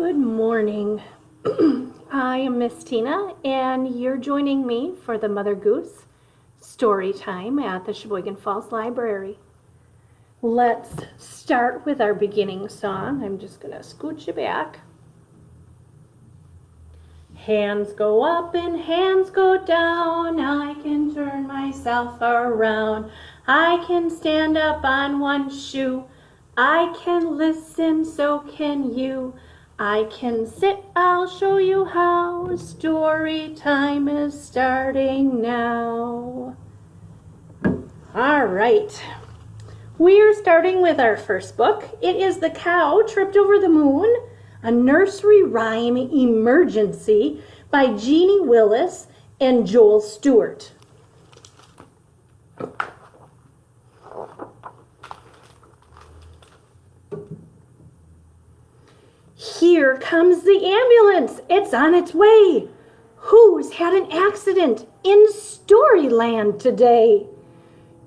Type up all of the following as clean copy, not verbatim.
Good morning. I am Miss Tina, and you're joining me for the Mother Goose story time at the Sheboygan Falls Library. Let's start with our beginning song. I'm just going to scooch you back. Hands go up and hands go down. I can turn myself around. I can stand up on one shoe. I can listen, so can you. I can sit, I'll show you how. Story time is starting now. All right. We are starting with our first book. It is The Cow Tripped Over the Moon, a nursery rhyme emergency by Jeannie Willis and Joel Stewart. Here comes the ambulance. It's on its way. Who's had an accident in Storyland today?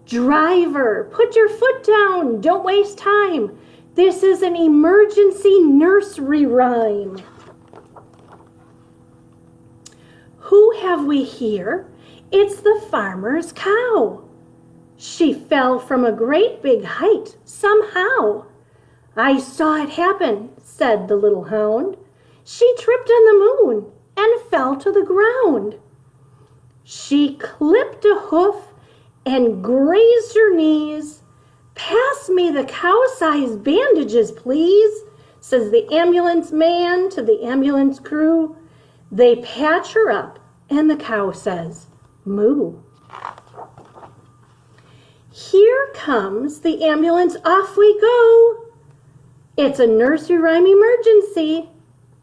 Driver, put your foot down. Don't waste time. This is an emergency nursery rhyme. Who have we here? It's the farmer's cow. She fell from a great big height somehow. I saw it happen, said the little hound. She tripped on the moon and fell to the ground. She clipped a hoof and grazed her knees. Pass me the cow-sized bandages, please, says the ambulance man to the ambulance crew. They patch her up, and the cow says, moo. Here comes the ambulance, off we go. It's a nursery rhyme emergency.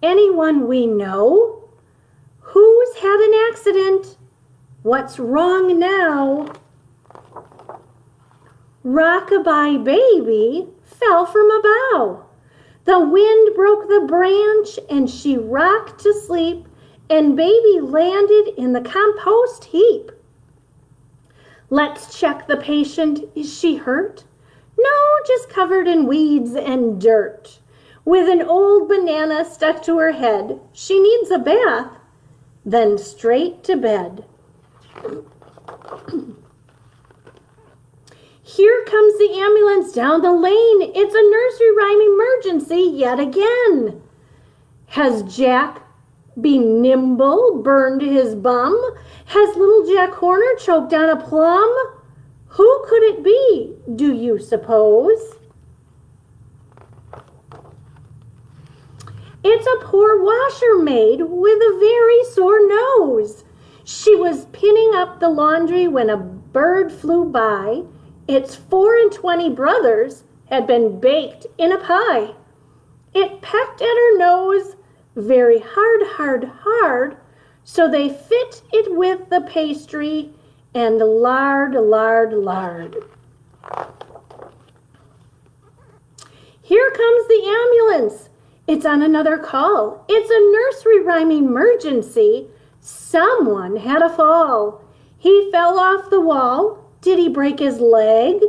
Anyone we know? Who's had an accident? What's wrong now? Rockabye baby fell from a bough. The wind broke the branch and she rocked to sleep, and baby landed in the compost heap. Let's check the patient. Is she hurt? No, just covered in weeds and dirt. With an old banana stuck to her head, she needs a bath, then straight to bed. Here comes the ambulance down the lane. It's a nursery rhyme emergency yet again. Has Jack Be Nimble burned his bum? Has little Jack Horner choked on a plum? Who could it be, do you suppose? It's a poor washer maid with a very sore nose. She was pinning up the laundry when a bird flew by. Its 24 brothers had been baked in a pie. It pecked at her nose very hard, hard, hard, so they fit it with the pastry and lard, lard, lard. Here comes the ambulance. It's on another call. It's a nursery rhyme emergency. Someone had a fall. He fell off the wall. Did he break his leg?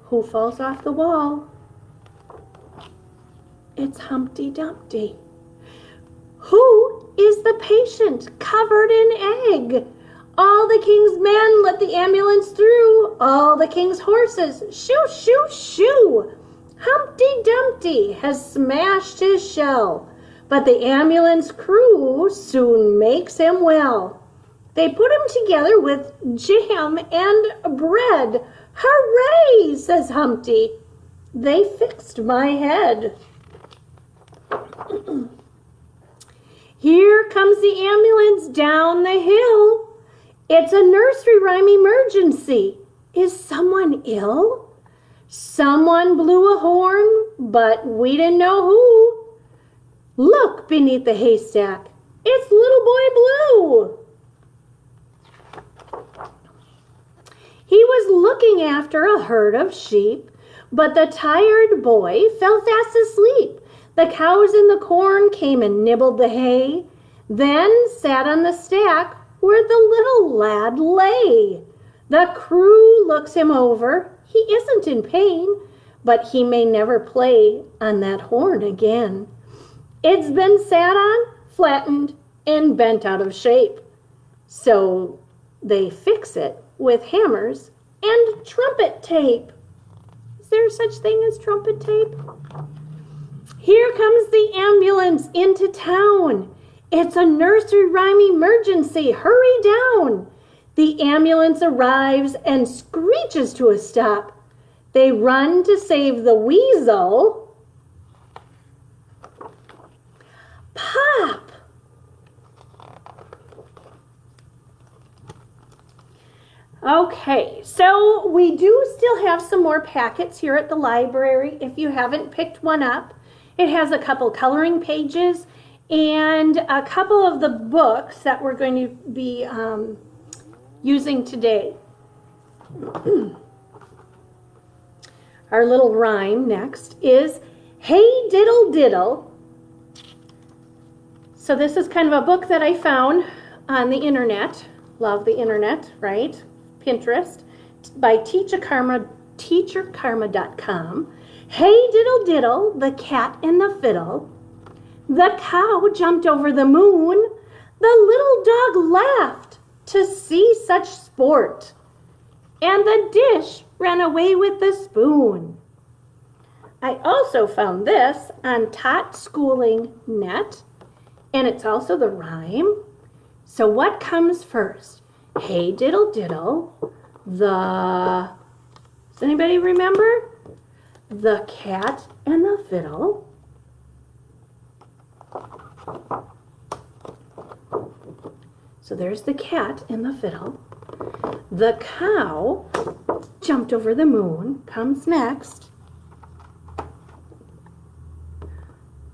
Who falls off the wall? It's Humpty Dumpty. Who is the patient covered in egg? All the king's men let the ambulance through. All the king's horses, shoo, shoo, shoo. Humpty Dumpty has smashed his shell, but the ambulance crew soon makes him well. They put him together with jam and bread. Hooray, says Humpty. They fixed my head. Here comes the ambulance down the hill. It's a nursery rhyme emergency. Is someone ill? Someone blew a horn, but we didn't know who. Look beneath the haystack. It's Little Boy Blue. He was looking after a herd of sheep, but the tired boy fell fast asleep. The cows in the corn came and nibbled the hay, then sat on the stack where the little lad lay. The crew looks him over. He isn't in pain, but he may never play on that horn again. It's been sat on, flattened, and bent out of shape. So they fix it with hammers and trumpet tape. Is there such thing as trumpet tape? Here comes the ambulance into town. It's a nursery rhyme emergency. Hurry down. The ambulance arrives and screeches to a stop. They run to save the weasel. Pop! Okay, so we do still have some more packets here at the library if you haven't picked one up. It has a couple coloring pages and a couple of the books that we're going to be using today. Our little rhyme next is, hey diddle diddle. So this is kind of a book that I found on the internet. Love the internet, right? Pinterest, by teacherkarma.com. Hey diddle diddle, the cat and the fiddle. The cow jumped over the moon. The little dog laughed to see such sport. And the dish ran away with the spoon. I also found this on Tot Schooling Net, and it's also the rhyme. So what comes first? Hey diddle diddle, does anybody remember? The cat and the fiddle. So there's the cat and the fiddle. The cow jumped over the moon comes next.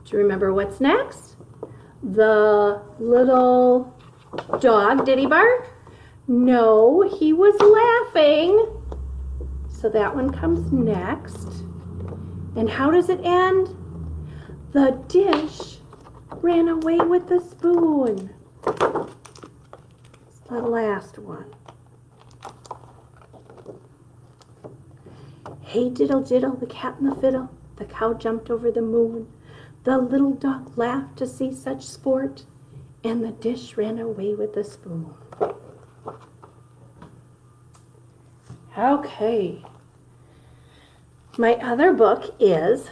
Do you remember what's next? The little dog, did he bark? No, he was laughing. So that one comes next. And how does it end? The dish ran away with the spoon. It's the last one. Hey diddle diddle, the cat and the fiddle. The cow jumped over the moon. The little dog laughed to see such sport. And the dish ran away with the spoon. Okay. My other book is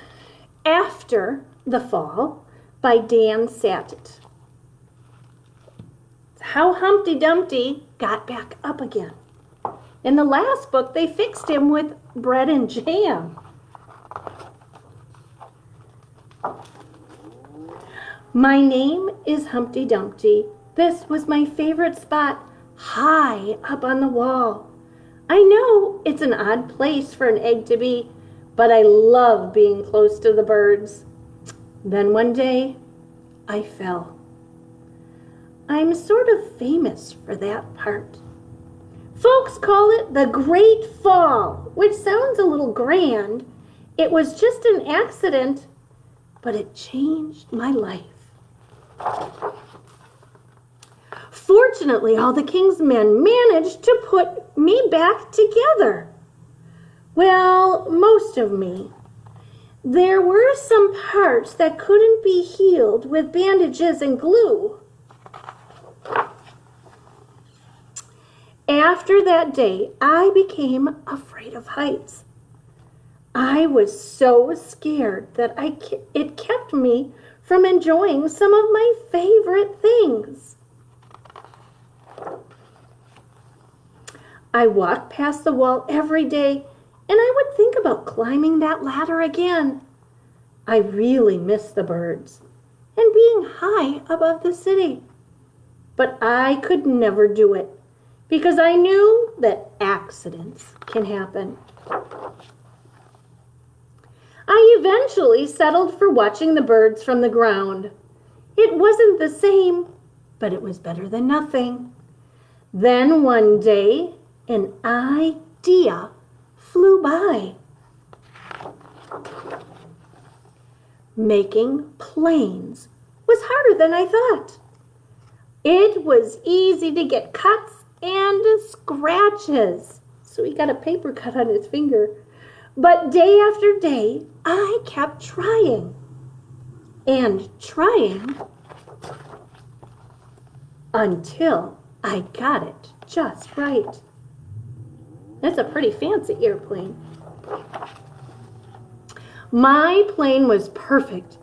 After the Fall by Dan Satit. How Humpty Dumpty got back up again. In the last book, they fixed him with bread and jam. My name is Humpty Dumpty. This was my favorite spot, high up on the wall. I know it's an odd place for an egg to be, but I love being close to the birds. Then one day, I fell. I'm sort of famous for that part. Folks call it the Great Fall, which sounds a little grand. It was just an accident, but it changed my life. Fortunately, all the king's men managed to put me back together. Well, most of me. There were some parts that couldn't be healed with bandages and glue. After that day, I became afraid of heights. I was so scared that it kept me from enjoying some of my favorite things. I walked past the wall every day, and I would think about climbing that ladder again. I really miss the birds and being high above the city. But I could never do it because I knew that accidents can happen. I eventually settled for watching the birds from the ground. It wasn't the same, but it was better than nothing. Then one day, an idea flew by. Making planes was harder than I thought. It was easy to get cuts and scratches. So he got a paper cut on his finger. But day after day, I kept trying. and trying until I got it just right. That's a pretty fancy airplane. My plane was perfect,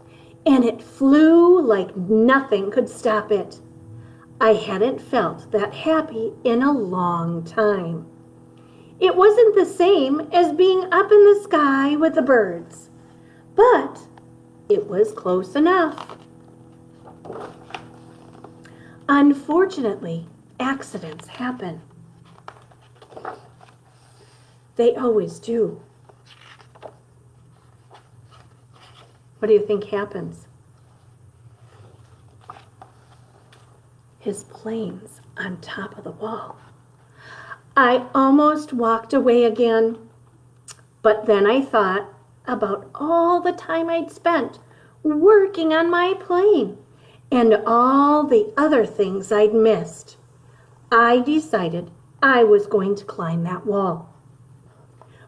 and it flew like nothing could stop it. I hadn't felt that happy in a long time. It wasn't the same as being up in the sky with the birds, but it was close enough. Unfortunately, accidents happen. They always do. What do you think happens? His plane's on top of the wall. I almost walked away again, but then I thought about all the time I'd spent working on my plane and all the other things I'd missed. I decided I was going to climb that wall.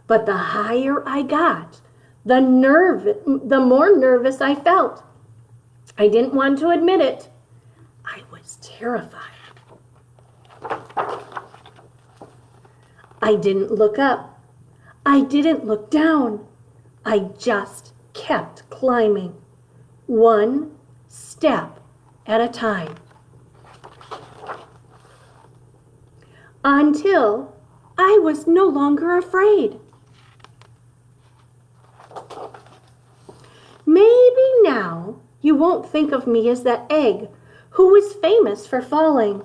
But the higher I got, the more nervous I felt. I didn't want to admit it. I was terrified. I didn't look up. I didn't look down. I just kept climbing, one step at a time, until I was no longer afraid. Maybe now you won't think of me as that egg who was famous for falling.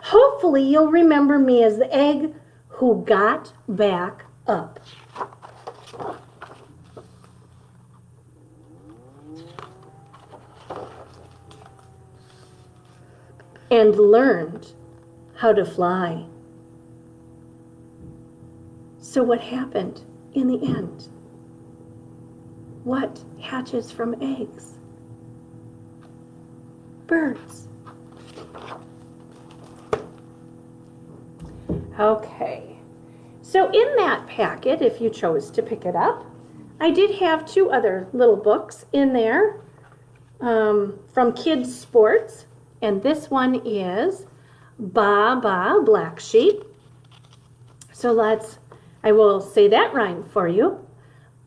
Hopefully you'll remember me as the egg who got back up. And learned how to fly. So what happened in the end? What hatches from eggs? Birds. Okay, so in that packet, if you chose to pick it up, I did have two other little books in there from Kids Sports, and this one is Ba Ba Black Sheep. So I will say that rhyme for you.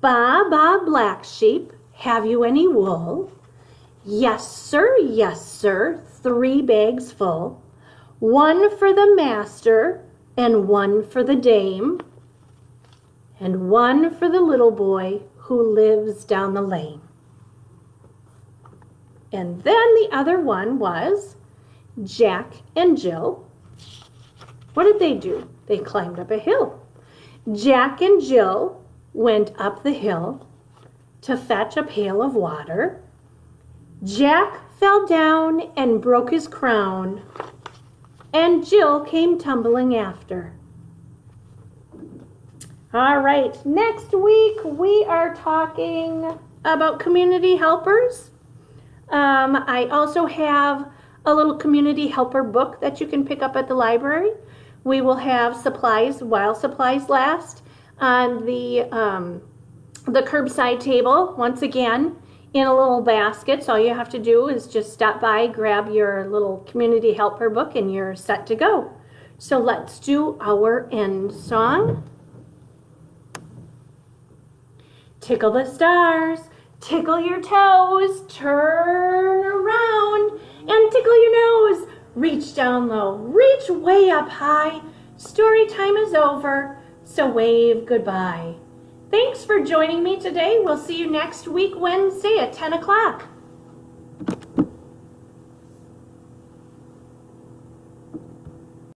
Ba Ba Black Sheep, have you any wool? Yes, sir, 3 bags full. 1 for the master, and 1 for the dame, and 1 for the little boy who lives down the lane. And then the other one was Jack and Jill. What did they do? They climbed up a hill. Jack and Jill went up the hill to fetch a pail of water. Jack fell down and broke his crown, and Jill came tumbling after. All right, next week we are talking about community helpers. I also have a little community helper book that you can pick up at the library. We will have supplies while supplies last on the curbside table, once again, in a little basket. So all you have to do is just stop by, grab your little community helper book, and you're set to go. So let's do our end song. Tickle the stars, tickle your toes, turn around and tickle your nose. Reach down low, reach way up high. Story time is over, so wave goodbye. Thanks for joining me today. We'll see you next week, Wednesday at 10 o'clock.